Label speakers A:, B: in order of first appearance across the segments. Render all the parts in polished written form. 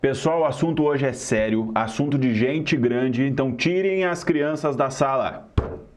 A: Pessoal, o assunto hoje é sério, assunto de gente grande, então tirem as crianças da sala.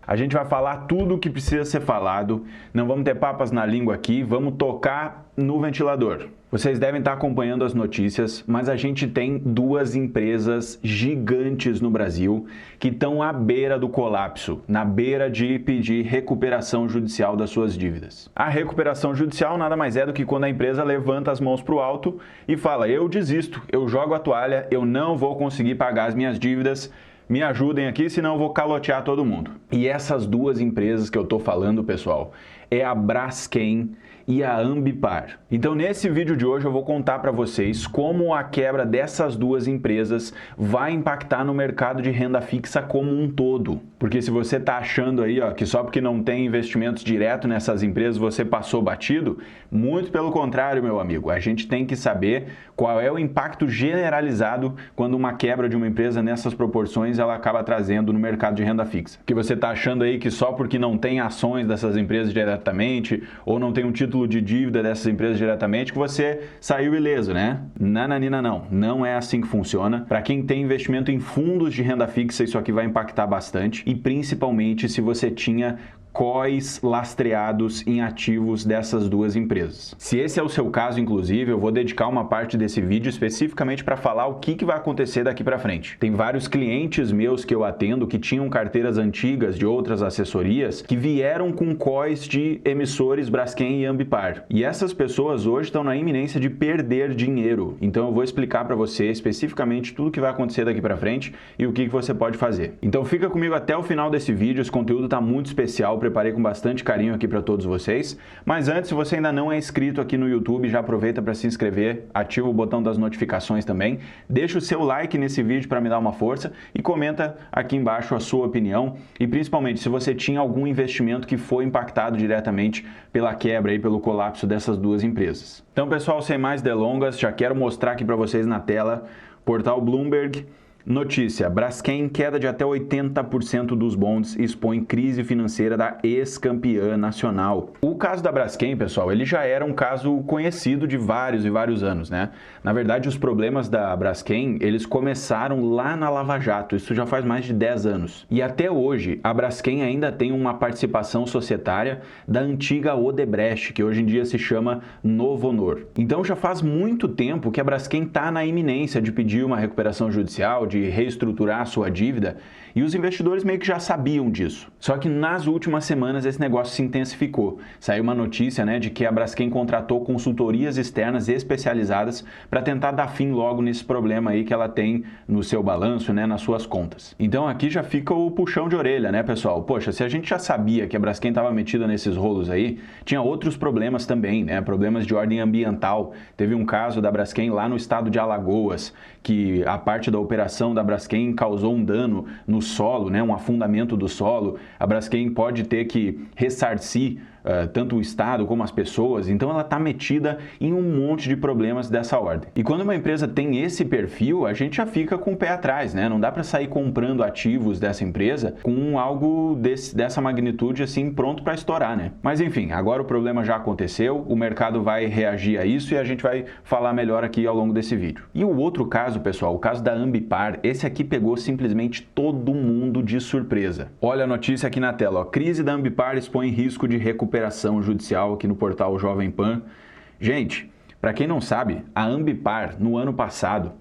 A: A gente vai falar tudo o que precisa ser falado, não vamos ter papas na língua aqui, vamos tocar no ventilador. Vocês devem estar acompanhando as notícias, mas a gente tem duas empresas gigantes no Brasil que estão à beira do colapso, na beira de pedir recuperação judicial das suas dívidas. A recuperação judicial nada mais é do que quando a empresa levanta as mãos para o alto e fala: eu desisto, eu jogo a toalha, eu não vou conseguir pagar as minhas dívidas, me ajudem aqui, senão eu vou calotear todo mundo. E essas duas empresas que eu tô falando, pessoal, é a Braskem e a Ambipar. Então, nesse vídeo de hoje eu vou contar para vocês como a quebra dessas duas empresas vai impactar no mercado de renda fixa como um todo. Porque se você tá achando aí, ó, que só porque não tem investimentos direto nessas empresas você passou batido, muito pelo contrário, meu amigo. A gente tem que saber qual é o impacto generalizado quando uma quebra de uma empresa nessas proporções ela acaba trazendo no mercado de renda fixa. Que você tá achando aí que só porque não tem ações dessas empresas diretamente ou não tem um título de dívida dessas empresas diretamente que você saiu ileso, né? Nananina, não. Não é assim que funciona. Para quem tem investimento em fundos de renda fixa, isso aqui vai impactar bastante e principalmente se você tinha COIs lastreados em ativos dessas duas empresas. Se esse é o seu caso, inclusive, eu vou dedicar uma parte desse vídeo especificamente para falar o que vai acontecer daqui para frente. Tem vários clientes meus que eu atendo que tinham carteiras antigas de outras assessorias que vieram com COIs de emissores Braskem e Ambipar. E essas pessoas hoje estão na iminência de perder dinheiro. Então eu vou explicar para você especificamente tudo o que vai acontecer daqui para frente e o que você pode fazer. Então fica comigo até o final desse vídeo, esse conteúdo está muito especial, preparei com bastante carinho aqui para todos vocês. Mas antes, se você ainda não é inscrito aqui no YouTube, já aproveita para se inscrever, ativa o botão das notificações também, deixa o seu like nesse vídeo para me dar uma força e comenta aqui embaixo a sua opinião e principalmente se você tinha algum investimento que foi impactado diretamente pela quebra e pelo colapso dessas duas empresas. Então, pessoal, sem mais delongas, já quero mostrar aqui para vocês na tela, portal Bloomberg. Notícia: Braskem queda de até 80% dos bonds expõe crise financeira da ex-campeã nacional. O caso da Braskem, pessoal, ele já era um caso conhecido de vários e vários anos, né? Na verdade, os problemas da Braskem, eles começaram lá na Lava Jato, isso já faz mais de 10 anos. E até hoje, a Braskem ainda tem uma participação societária da antiga Odebrecht, que hoje em dia se chama Novonor. Então já faz muito tempo que a Braskem está na iminência de pedir uma recuperação judicial, de reestruturar a sua dívida, e os investidores meio que já sabiam disso. Só que nas últimas semanas esse negócio se intensificou. Saiu uma notícia, né, de que a Braskem contratou consultorias externas especializadas para tentar dar fim logo nesse problema aí que ela tem no seu balanço, né, nas suas contas. Então aqui já fica o puxão de orelha, né, pessoal? Poxa, se a gente já sabia que a Braskem estava metida nesses rolos aí, tinha outros problemas também, né, problemas de ordem ambiental. Teve um caso da Braskem lá no estado de Alagoas, que a parte da operação da Braskem causou um dano no solo, né, um afundamento do solo. A Braskem pode ter que ressarcir tanto o Estado como as pessoas, então ela está metida em um monte de problemas dessa ordem. E quando uma empresa tem esse perfil, a gente já fica com o pé atrás, né? Não dá para sair comprando ativos dessa empresa com algo dessa magnitude assim pronto para estourar, né? Mas enfim, agora o problema já aconteceu, o mercado vai reagir a isso e a gente vai falar melhor aqui ao longo desse vídeo. E o outro caso, pessoal, o caso da Ambipar, esse aqui pegou simplesmente todo mundo de surpresa. Olha a notícia aqui na tela, ó. Crise da Ambipar expõe risco de recuperação judicial aqui no portal Jovem Pan. Gente, para quem não sabe, a Ambipar, no ano passado,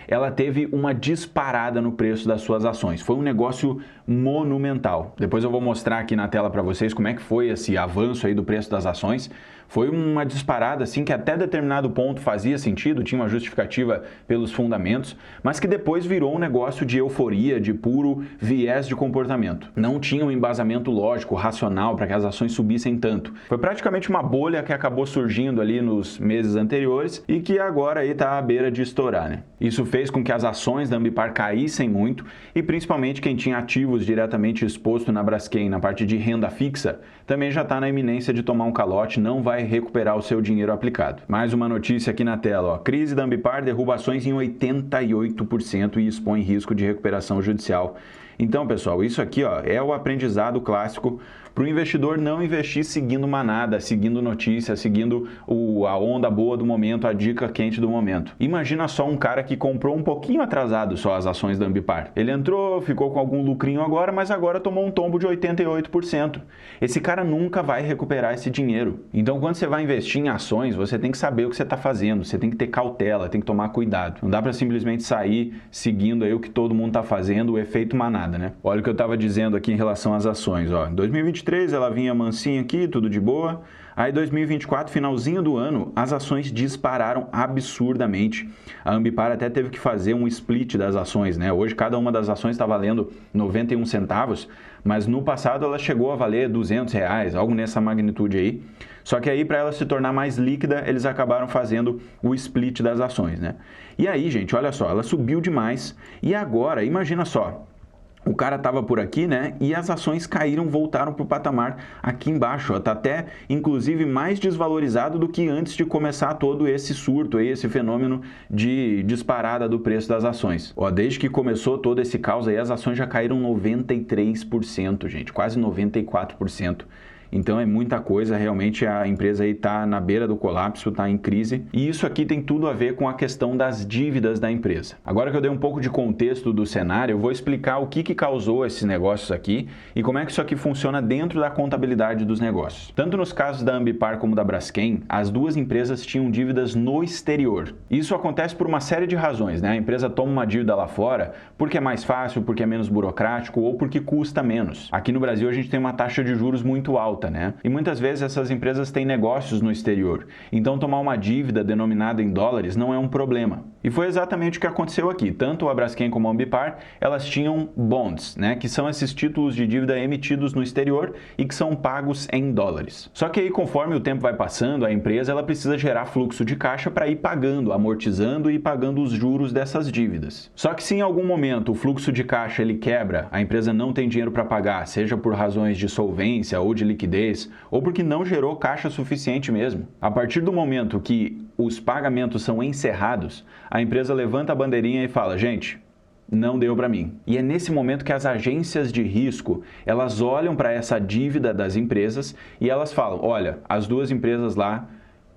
A: ela teve uma disparada no preço das suas ações. Foi um negócio monumental. Depois eu vou mostrar aqui na tela para vocês como é que foi esse avanço aí do preço das ações. Foi uma disparada assim que até determinado ponto fazia sentido, tinha uma justificativa pelos fundamentos, mas que depois virou um negócio de euforia, de puro viés de comportamento. Não tinha um embasamento lógico, racional para que as ações subissem tanto. Foi praticamente uma bolha que acabou surgindo ali nos meses anteriores e que agora aí está à beira de estourar, né? Isso fez com que as ações da Ambipar caíssem muito e principalmente quem tinha ativos diretamente exposto na Braskem, na parte de renda fixa, também já está na iminência de tomar um calote, não vai recuperar o seu dinheiro aplicado. Mais uma notícia aqui na tela, ó. Crise da Ambipar derruba ações em 88% e expõe risco de recuperação judicial. Então, pessoal, isso aqui ó, é o aprendizado clássico para o investidor não investir seguindo manada, seguindo notícia, seguindo a onda boa do momento, a dica quente do momento. Imagina só um cara que comprou um pouquinho atrasado só as ações da Ambipar. Ele entrou, ficou com algum lucrinho agora, mas agora tomou um tombo de 88%. Esse cara nunca vai recuperar esse dinheiro. Então, quando você vai investir em ações, você tem que saber o que você está fazendo, você tem que ter cautela, tem que tomar cuidado. Não dá para simplesmente sair seguindo aí o que todo mundo está fazendo, o efeito manada, né? Olha o que eu estava dizendo aqui em relação às ações, ó. Em 2023 ela vinha mansinha aqui, tudo de boa. Aí 2024, finalzinho do ano, as ações dispararam absurdamente. A Ambipar até teve que fazer um split das ações, né? Hoje cada uma das ações está valendo 91 centavos, mas no passado ela chegou a valer R$200, algo nessa magnitude aí. Só que aí, para ela se tornar mais líquida, eles acabaram fazendo o split das ações, né? E aí, gente, olha só, ela subiu demais e agora, imagina só, o cara estava por aqui, né? E as ações caíram, voltaram para o patamar aqui embaixo. Está até, inclusive, mais desvalorizado do que antes de começar todo esse surto, aí, esse fenômeno de disparada do preço das ações. Ó, desde que começou todo esse caos aí, as ações já caíram 93%, gente, quase 94%. Então é muita coisa, realmente a empresa aí está na beira do colapso, está em crise. E isso aqui tem tudo a ver com a questão das dívidas da empresa. Agora que eu dei um pouco de contexto do cenário, eu vou explicar o que causou esses negócios aqui e como é que isso aqui funciona dentro da contabilidade dos negócios. Tanto nos casos da Ambipar como da Braskem, as duas empresas tinham dívidas no exterior. Isso acontece por uma série de razões, né? A empresa toma uma dívida lá fora porque é mais fácil, porque é menos burocrático ou porque custa menos. Aqui no Brasil a gente tem uma taxa de juros muito alta, né? E muitas vezes essas empresas têm negócios no exterior, então tomar uma dívida denominada em dólares não é um problema. E foi exatamente o que aconteceu aqui. Tanto a Braskem como a Ambipar, elas tinham bonds, né? Que são esses títulos de dívida emitidos no exterior e que são pagos em dólares. Só que aí, conforme o tempo vai passando, a empresa ela precisa gerar fluxo de caixa para ir pagando, amortizando e pagando os juros dessas dívidas. Só que se em algum momento o fluxo de caixa ele quebra, a empresa não tem dinheiro para pagar, seja por razões de solvência ou de liquidez, ou porque não gerou caixa suficiente mesmo. A partir do momento que os pagamentos são encerrados, a empresa levanta a bandeirinha e fala, gente, não deu para mim. E é nesse momento que as agências de risco, elas olham para essa dívida das empresas e elas falam, olha, as duas empresas lá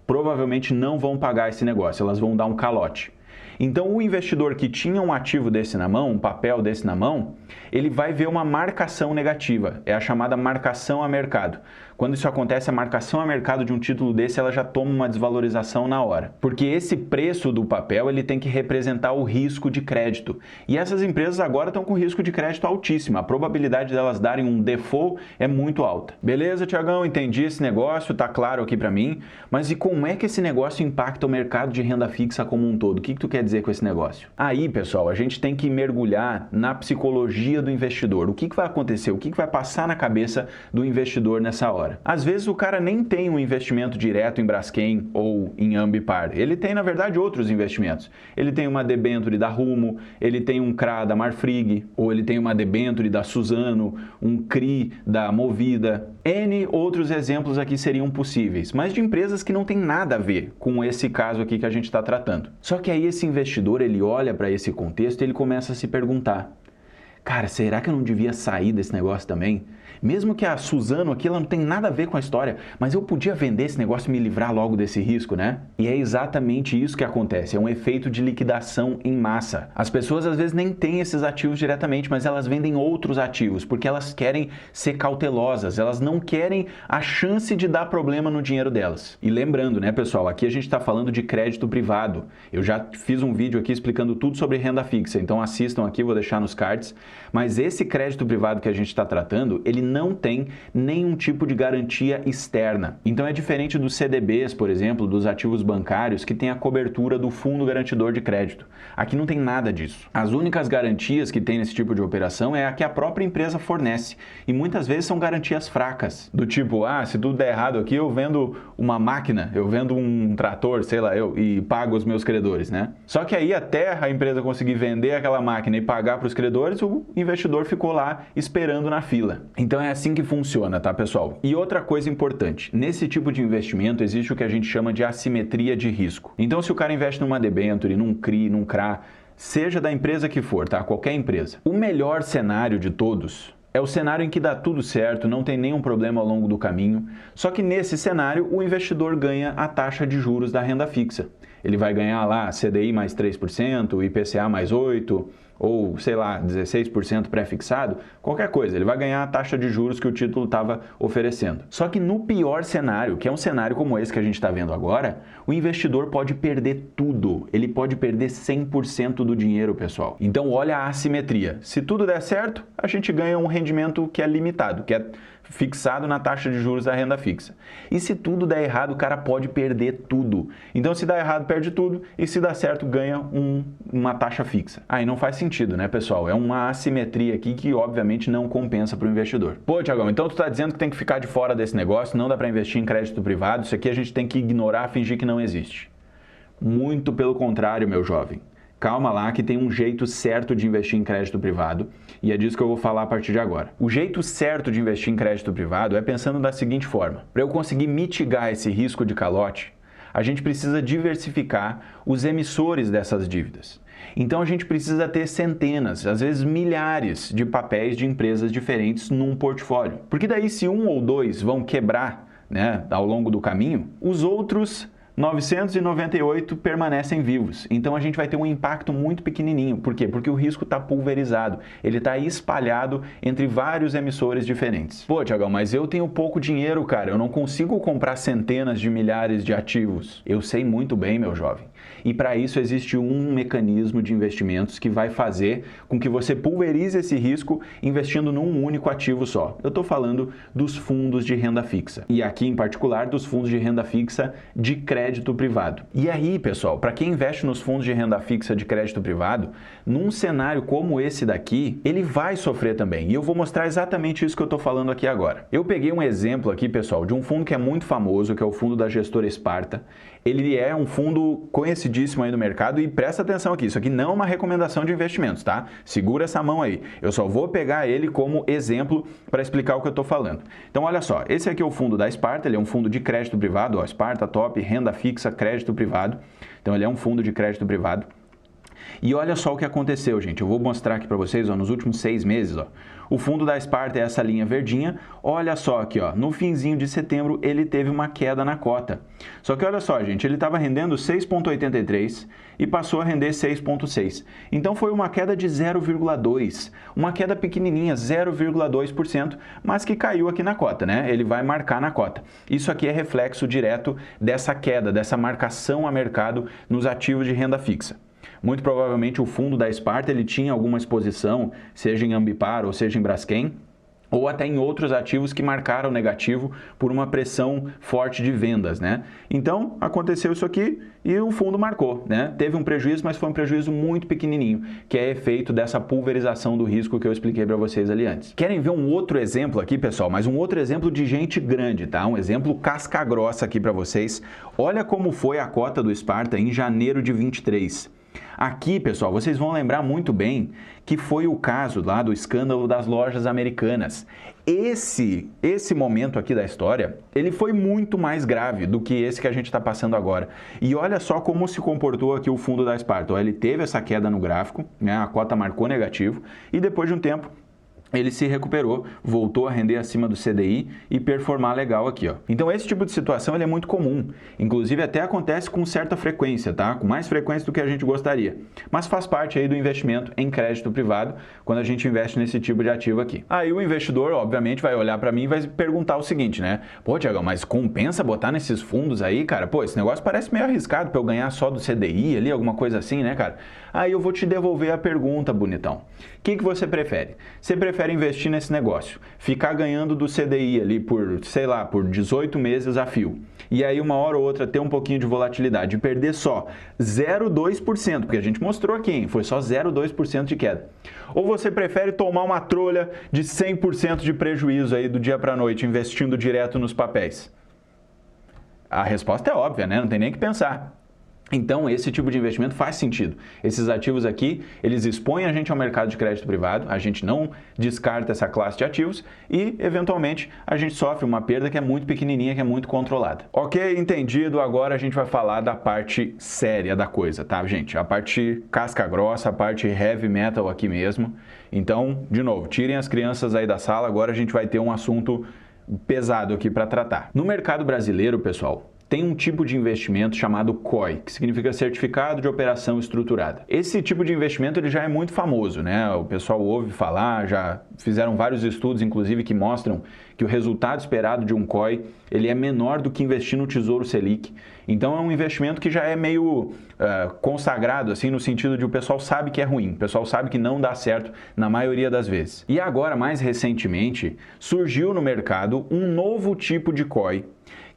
A: provavelmente não vão pagar esse negócio, elas vão dar um calote. Então, o investidor que tinha um ativo desse na mão, um papel desse na mão, ele vai ver uma marcação negativa, é a chamada marcação a mercado. Quando isso acontece, a marcação a mercado de um título desse, ela já toma uma desvalorização na hora. Porque esse preço do papel, ele tem que representar o risco de crédito. E essas empresas agora estão com risco de crédito altíssimo. A probabilidade delas darem um default é muito alta. Beleza, Tiagão, entendi esse negócio, tá claro aqui para mim. Mas e como é que esse negócio impacta o mercado de renda fixa como um todo? O que tu quer dizer com esse negócio? Aí, pessoal, a gente tem que mergulhar na psicologia do investidor. O que vai acontecer? O que vai passar na cabeça do investidor nessa hora? Às vezes o cara nem tem um investimento direto em Braskem ou em Ambipar. Ele tem, na verdade, outros investimentos. Ele tem uma debênture da Rumo, ele tem um CRA da Marfrig, ou ele tem uma debênture da Suzano, um CRI da Movida. N outros exemplos aqui seriam possíveis, mas de empresas que não tem nada a ver com esse caso aqui que a gente está tratando. Só que aí esse investidor, ele olha para esse contexto e ele começa a se perguntar, cara, será que eu não devia sair desse negócio também? Mesmo que a Suzano aqui, ela não tem nada a ver com a história, mas eu podia vender esse negócio e me livrar logo desse risco, né? E é exatamente isso que acontece, é um efeito de liquidação em massa. As pessoas às vezes nem têm esses ativos diretamente, mas elas vendem outros ativos, porque elas querem ser cautelosas, elas não querem a chance de dar problema no dinheiro delas. E lembrando, né, pessoal, aqui a gente está falando de crédito privado. Eu já fiz um vídeo aqui explicando tudo sobre renda fixa, então assistam aqui, vou deixar nos cards. Mas esse crédito privado que a gente está tratando, ele não tem nenhum tipo de garantia externa. Então é diferente dos CDBs, por exemplo, dos ativos bancários, que tem a cobertura do fundo garantidor de crédito. Aqui não tem nada disso. As únicas garantias que tem nesse tipo de operação é a que a própria empresa fornece. E muitas vezes são garantias fracas. Do tipo, se tudo der errado aqui, eu vendo uma máquina, eu vendo um trator, sei lá, e pago os meus credores, né? Só que aí até a empresa conseguir vender aquela máquina e pagar para os credores, o investidor ficou lá esperando na fila. Então é assim que funciona, tá, pessoal? E outra coisa importante, nesse tipo de investimento existe o que a gente chama de assimetria de risco. Então se o cara investe numa debênture, num CRI, num CRA, seja da empresa que for, tá? Qualquer empresa. O melhor cenário de todos é o cenário em que dá tudo certo, não tem nenhum problema ao longo do caminho. Só que nesse cenário, o investidor ganha a taxa de juros da renda fixa. Ele vai ganhar lá CDI mais 3%, IPCA mais 8%, ou, sei lá, 16% pré-fixado, qualquer coisa. Ele vai ganhar a taxa de juros que o título estava oferecendo. Só que no pior cenário, que é um cenário como esse que a gente está vendo agora, o investidor pode perder tudo. Ele pode perder 100% do dinheiro, pessoal. Então, olha a assimetria. Se tudo der certo, a gente ganha um rendimento que é limitado, que é fixado na taxa de juros da renda fixa. E se tudo der errado, o cara pode perder tudo. Então, se dá errado, perde tudo, e se dá certo, ganha uma taxa fixa. Aí não faz sentido, né, pessoal? É uma assimetria aqui que, obviamente, não compensa para o investidor. Pô, Tiagão, então tu está dizendo que tem que ficar de fora desse negócio, não dá para investir em crédito privado, isso aqui a gente tem que ignorar, fingir que não existe. Muito pelo contrário, meu jovem. Calma lá que tem um jeito certo de investir em crédito privado e é disso que eu vou falar a partir de agora. O jeito certo de investir em crédito privado é pensando da seguinte forma. Para eu conseguir mitigar esse risco de calote, a gente precisa diversificar os emissores dessas dívidas. Então a gente precisa ter centenas, às vezes milhares de papéis de empresas diferentes num portfólio. Porque daí se um ou dois vão quebrar, né, ao longo do caminho, os outros 998 permanecem vivos. Então a gente vai ter um impacto muito pequenininho. Por quê? Porque o risco está pulverizado. Ele está espalhado entre vários emissores diferentes. Pô, Tiagão, mas eu tenho pouco dinheiro, cara. Eu não consigo comprar centenas de milhares de ativos. Eu sei muito bem, meu jovem. E para isso existe um mecanismo de investimentos que vai fazer com que você pulverize esse risco investindo num único ativo só. Eu estou falando dos fundos de renda fixa. E aqui, em particular, dos fundos de renda fixa de crédito privado. E aí, pessoal, para quem investe nos fundos de renda fixa de crédito privado, num cenário como esse daqui, ele vai sofrer também. E eu vou mostrar exatamente isso que eu estou falando aqui agora. Eu peguei um exemplo aqui, pessoal, de um fundo que é muito famoso, que é o fundo da gestora Sparta. Ele é um fundo conhecidíssimo aí no mercado e presta atenção aqui, isso aqui não é uma recomendação de investimentos, tá? Segura essa mão aí. Eu só vou pegar ele como exemplo para explicar o que eu estou falando. Então, olha só, esse aqui é o fundo da Sparta, ele é um fundo de crédito privado, ó, Sparta Top, renda fixa, crédito privado. Então, ele é um fundo de crédito privado. E olha só o que aconteceu, gente. Eu vou mostrar aqui para vocês, ó, nos últimos 6 meses, ó. O fundo da Sparta é essa linha verdinha. Olha só aqui, ó, no finzinho de setembro ele teve uma queda na cota. Só que olha só, gente, ele estava rendendo 6,83 e passou a render 6,6. Então foi uma queda de 0,2, uma queda pequenininha, 0,2%, mas que caiu aqui na cota, né? Ele vai marcar na cota. Isso aqui é reflexo direto dessa queda, dessa marcação a mercado nos ativos de renda fixa. Muito provavelmente o fundo da Sparta ele tinha alguma exposição, seja em Ambipar ou seja em Braskem, ou até em outros ativos que marcaram negativo por uma pressão forte de vendas, né? Então, aconteceu isso aqui e o fundo marcou, né? Teve um prejuízo, mas foi um prejuízo muito pequenininho, que é efeito dessa pulverização do risco que eu expliquei para vocês ali antes. Querem ver um outro exemplo aqui, pessoal? Mas um outro exemplo de gente grande, tá? Um exemplo casca grossa aqui para vocês. Olha como foi a cota do Sparta em janeiro de 23. Aqui, pessoal, vocês vão lembrar muito bem que foi o caso lá do escândalo das lojas americanas. Esse momento aqui da história, ele foi muito mais grave do que esse que a gente está passando agora. E olha só como se comportou aqui o fundo da Sparta. Ele teve essa queda no gráfico, né? A cota marcou negativo e depois de um tempo ele se recuperou, voltou a render acima do CDI e performar legal aqui, ó. Então esse tipo de situação ele é muito comum, inclusive até acontece com certa frequência, tá? Com mais frequência do que a gente gostaria, mas faz parte aí do investimento em crédito privado quando a gente investe nesse tipo de ativo aqui. Aí o investidor, obviamente, vai olhar para mim e vai perguntar o seguinte, né? Pô, Tiagão, mas compensa botar nesses fundos aí, cara? Pô, esse negócio parece meio arriscado para eu ganhar só do CDI ali, alguma coisa assim, né, cara? Aí eu vou te devolver a pergunta, bonitão. O que você prefere? Você prefere investir nesse negócio, ficar ganhando do CDI ali por, sei lá, por 18 meses a fio, e aí uma hora ou outra ter um pouquinho de volatilidade e perder só 0,2%, porque a gente mostrou aqui, hein? Foi só 0,2% de queda. Ou você prefere tomar uma trolha de 100% de prejuízo aí do dia para a noite, investindo direto nos papéis? A resposta é óbvia, né? Não tem nem que pensar. Então, esse tipo de investimento faz sentido. Esses ativos aqui, eles expõem a gente ao mercado de crédito privado, a gente não descarta essa classe de ativos e, eventualmente, a gente sofre uma perda que é muito pequenininha, que é muito controlada. Ok, entendido. Agora a gente vai falar da parte séria da coisa, tá, gente? A parte casca grossa, a parte heavy metal aqui mesmo. Então, de novo, tirem as crianças aí da sala, agora a gente vai ter um assunto pesado aqui para tratar. No mercado brasileiro, pessoal, tem um tipo de investimento chamado COI, que significa Certificado de Operação Estruturada. Esse tipo de investimento ele já é muito famoso, né? O pessoal ouve falar, já fizeram vários estudos, inclusive, que mostram que o resultado esperado de um COI ele é menor do que investir no Tesouro Selic. Então é um investimento que já é meio consagrado, assim, no sentido de o pessoal sabe que é ruim, o pessoal sabe que não dá certo na maioria das vezes. E agora, mais recentemente, surgiu no mercado um novo tipo de COI,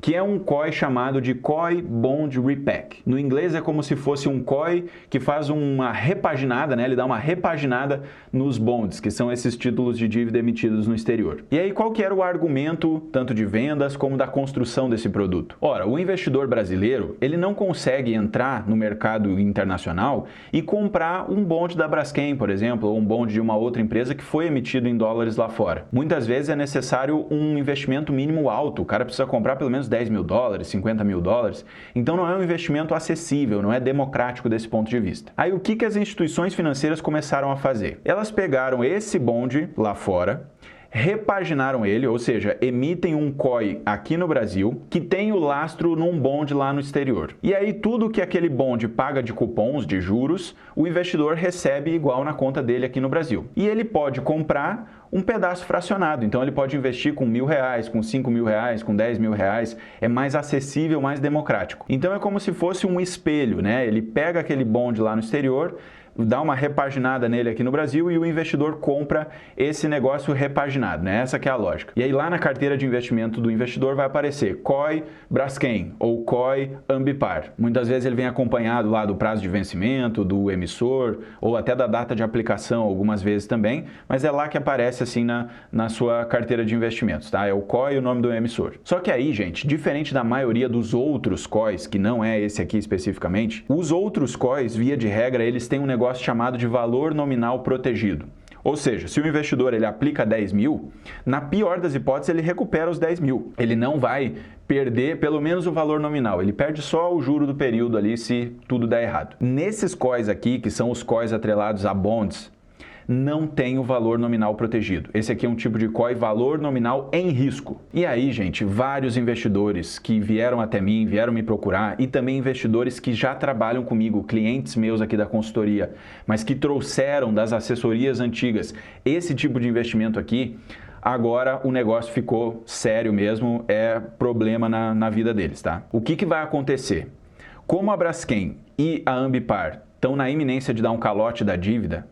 A: que é um COI chamado de COI Bond Repack. No inglês é como se fosse um COI que faz uma repaginada, né? Ele dá uma repaginada nos bonds, que são esses títulos de dívida emitidos no exterior. E aí qual que era o argumento, tanto de vendas como da construção desse produto? Ora, o investidor brasileiro, ele não consegue entrar no mercado internacional e comprar um bond da Braskem, por exemplo, ou um bond de uma outra empresa que foi emitido em dólares lá fora. Muitas vezes é necessário um investimento mínimo alto, o cara precisa comprar pelo menos 10 mil dólares, 50 mil dólares, então não é um investimento acessível, não é democrático desse ponto de vista. Aí o que as instituições financeiras começaram a fazer? Elas pegaram esse bonde lá fora, repaginaram ele, ou seja, emitem um COI aqui no Brasil que tem o lastro num bonde lá no exterior. E aí tudo que aquele bonde paga de cupons, de juros, o investidor recebe igual na conta dele aqui no Brasil. E ele pode comprar um pedaço fracionado, então ele pode investir com R$1.000, com R$5.000, com R$10.000, é mais acessível, mais democrático. Então é como se fosse um espelho, né? Ele pega aquele bonde lá no exterior, dá uma repaginada nele aqui no Brasil e o investidor compra esse negócio repaginado, né? Essa que é a lógica. E aí lá na carteira de investimento do investidor vai aparecer COI Braskem ou COI Ambipar. Muitas vezes ele vem acompanhado lá do prazo de vencimento, do emissor ou até da data de aplicação, algumas vezes também, mas é lá que aparece assim na sua carteira de investimentos, tá? É o COI e o nome do emissor. Só que aí, gente, diferente da maioria dos outros COIs, que não é esse aqui especificamente, os outros COIs, via de regra, eles têm um negócio chamado de valor nominal protegido. Ou seja, se o investidor ele aplica 10 mil, na pior das hipóteses ele recupera os 10 mil. Ele não vai perder pelo menos o valor nominal, ele perde só o juro do período ali se tudo der errado. Nesses COIs aqui, que são os COIs atrelados a bonds, não tem o valor nominal protegido. Esse aqui é um tipo de COI, valor nominal em risco. E aí, gente, vários investidores que vieram até mim, vieram me procurar, e também investidores que já trabalham comigo, clientes meus aqui da consultoria, mas que trouxeram das assessorias antigas esse tipo de investimento aqui, agora o negócio ficou sério mesmo, é problema na vida deles, tá? O que vai acontecer? Como a Braskem e a Ambipar estão na iminência de dar um calote da dívida,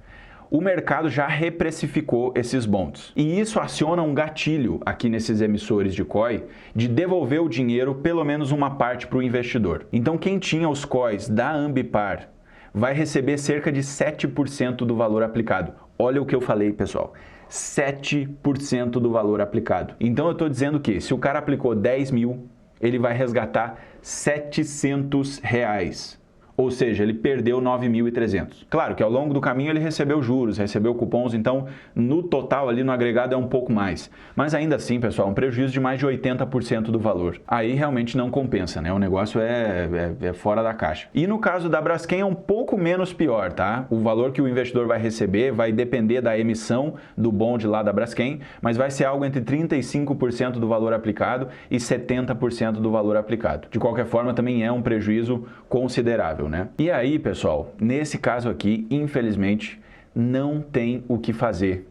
A: o mercado já reprecificou esses bonds. E isso aciona um gatilho aqui nesses emissores de COI de devolver o dinheiro, pelo menos uma parte, para o investidor. Então quem tinha os COIs da Ambipar vai receber cerca de 7% do valor aplicado. Olha o que eu falei, pessoal. 7% do valor aplicado. Então eu estou dizendo que se o cara aplicou 10 mil, ele vai resgatar R$700. Ou seja, ele perdeu 9.300. Claro que ao longo do caminho ele recebeu juros, recebeu cupons, então no total ali no agregado é um pouco mais. Mas ainda assim, pessoal, um prejuízo de mais de 80% do valor. Aí realmente não compensa, né? O negócio é fora da caixa. E no caso da Braskem é um pouco menos pior, tá? O valor que o investidor vai receber vai depender da emissão do bond lá da Braskem, mas vai ser algo entre 35% do valor aplicado e 70% do valor aplicado. De qualquer forma, também é um prejuízo considerável, né? E aí, pessoal, nesse caso aqui, infelizmente, não tem o que fazer.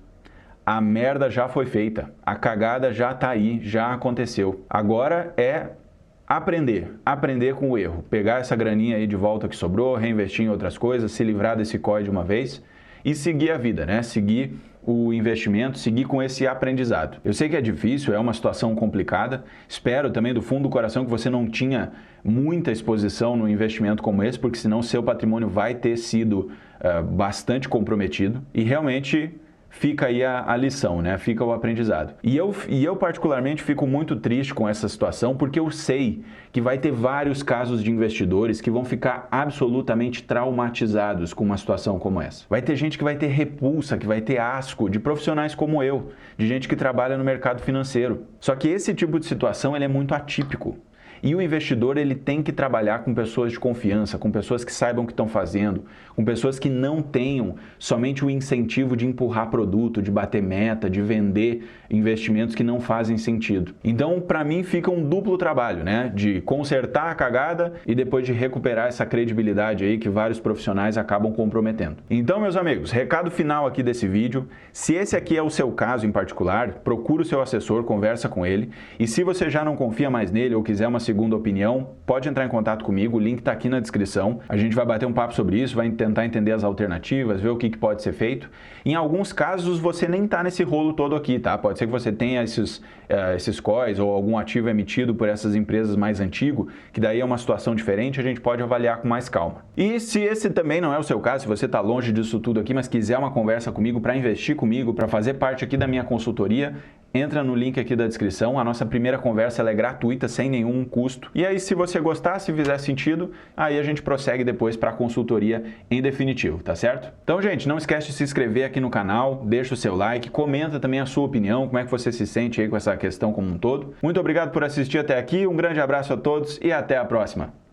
A: A merda já foi feita, a cagada já tá aí, já aconteceu. Agora é aprender com o erro, pegar essa graninha aí de volta que sobrou, reinvestir em outras coisas, se livrar desse COI de uma vez e seguir a vida, né? Seguir o investimento, seguir com esse aprendizado. Eu sei que é difícil, é uma situação complicada, espero também do fundo do coração que você não tinha muita exposição no investimento como esse, porque senão seu patrimônio vai ter sido bastante comprometido e realmente fica aí a lição, né? Fica o aprendizado. E eu particularmente fico muito triste com essa situação, porque eu sei que vai ter vários casos de investidores que vão ficar absolutamente traumatizados com uma situação como essa. Vai ter gente que vai ter repulsa, que vai ter asco de profissionais como eu, de gente que trabalha no mercado financeiro. Só que esse tipo de situação ele é muito atípico. E o investidor ele tem que trabalhar com pessoas de confiança, com pessoas que saibam o que estão fazendo, com pessoas que não tenham somente o incentivo de empurrar produto, de bater meta, de vender investimentos que não fazem sentido. Então, para mim, fica um duplo trabalho, né? De consertar a cagada e depois de recuperar essa credibilidade aí que vários profissionais acabam comprometendo. Então, meus amigos, recado final aqui desse vídeo. Se esse aqui é o seu caso em particular, procura o seu assessor, conversa com ele. E se você já não confia mais nele ou quiser uma segunda opinião, pode entrar em contato comigo, o link está aqui na descrição. A gente vai bater um papo sobre isso, vai tentar entender as alternativas, ver o que pode ser feito. Em alguns casos, você nem está nesse rolo todo aqui, tá? Pode ser que você tenha esses COIs ou algum ativo emitido por essas empresas mais antigo, que daí é uma situação diferente, a gente pode avaliar com mais calma. E se esse também não é o seu caso, se você está longe disso tudo aqui, mas quiser uma conversa comigo para investir comigo, para fazer parte aqui da minha consultoria, entra no link aqui da descrição. A nossa primeira conversa ela é gratuita, sem nenhum custo. E aí, se você gostar, se fizer sentido, aí a gente prossegue depois para a consultoria em definitivo, tá certo? Então, gente, não esquece de se inscrever aqui no canal, deixa o seu like, comenta também a sua opinião, como é que você se sente aí com essa questão como um todo. Muito obrigado por assistir até aqui, um grande abraço a todos e até a próxima!